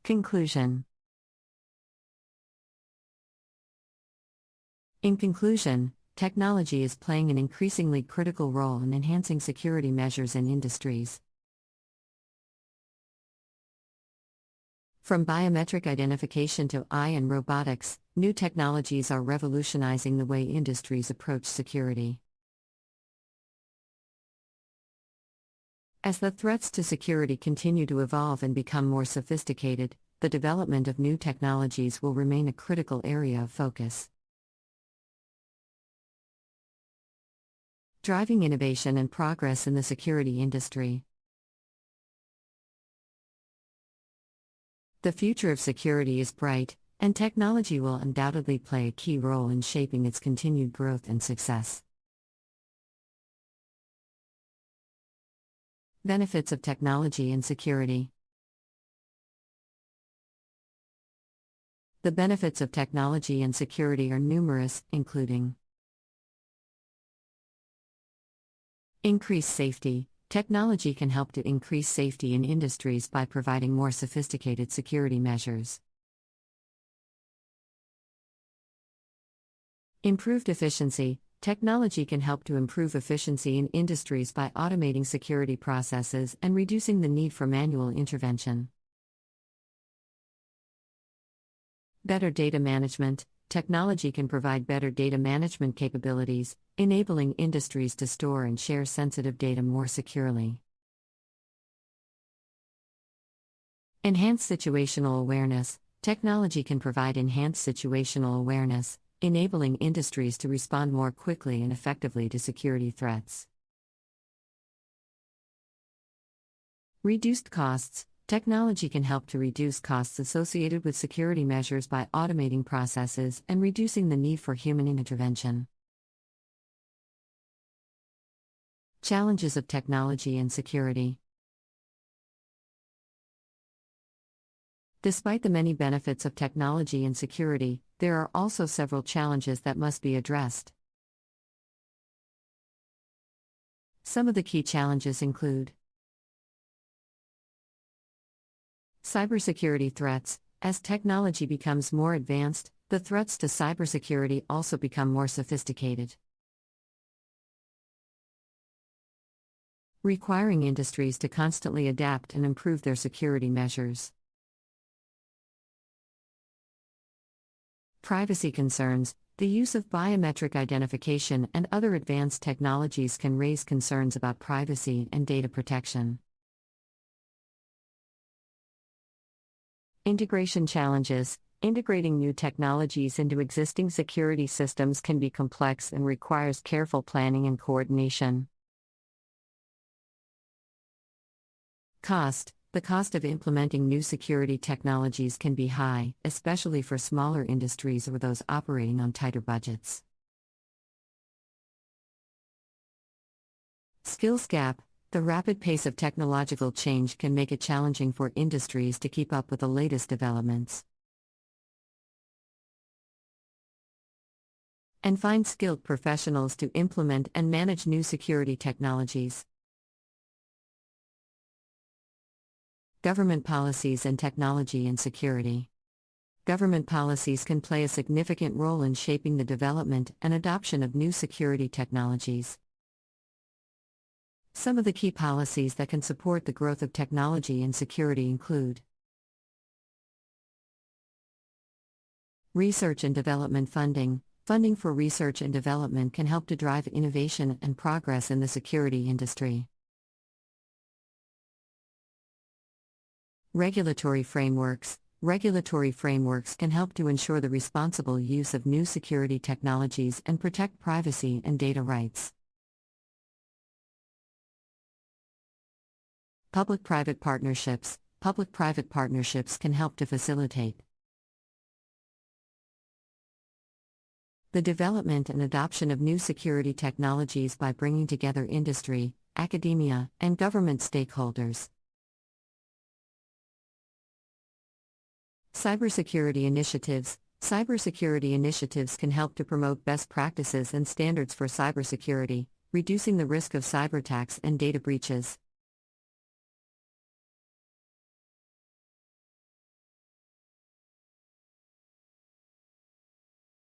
Conclusion. In conclusion, technology is playing an increasingly critical role in enhancing security measures in industries. From biometric identification to AI and robotics, new technologies are revolutionizing the way industries approach security. As the threats to security continue to evolve and become more sophisticated, the development of new technologies will remain a critical area of focus. Driving innovation and progress in the security industry. The future of security is bright, and technology will undoubtedly play a key role in shaping its continued growth and success. Benefits of technology and security. The benefits of technology and security are numerous, including increased safety. Technology can help to increase safety in industries by providing more sophisticated security measures. Improved efficiency. Technology can help to improve efficiency in industries by automating security processes and reducing the need for manual intervention. Better data management. Technology can provide better data management capabilities, enabling industries to store and share sensitive data more securely. Enhanced situational awareness. Technology can provide enhanced situational awareness, enabling industries to respond more quickly and effectively to security threats. Reduced costs. Technology can help to reduce costs associated with security measures by automating processes and reducing the need for human intervention. Challenges of technology and security. Despite the many benefits of technology and security, there are also several challenges that must be addressed. Some of the key challenges include cybersecurity threats. As technology becomes more advanced, the threats to cybersecurity also become more sophisticated, requiring industries to constantly adapt and improve their security measures. Privacy concerns. The use of biometric identification and other advanced technologies can raise concerns about privacy and data protection. Integration challenges. Integrating new technologies into existing security systems can be complex and requires careful planning and coordination. Cost. The cost of implementing new security technologies can be high, especially for smaller industries or those operating on tighter budgets. Skills gap. The rapid pace of technological change can make it challenging for industries to keep up with the latest developments. And find skilled professionals to implement and manage new security technologies. Government policies and technology and security. Government policies can play a significant role in shaping the development and adoption of new security technologies. Some of the key policies that can support the growth of technology and security include research and development funding. Funding for research and development can help to drive innovation and progress in the security industry. Regulatory frameworks. Regulatory frameworks can help to ensure the responsible use of new security technologies and protect privacy and data rights. Public-private partnerships. Public-private partnerships can help to facilitate the development and adoption of new security technologies by bringing together industry, academia, and government stakeholders. Cybersecurity initiatives. Cybersecurity initiatives can help to promote best practices and standards for cybersecurity, reducing the risk of cyberattacks and data breaches.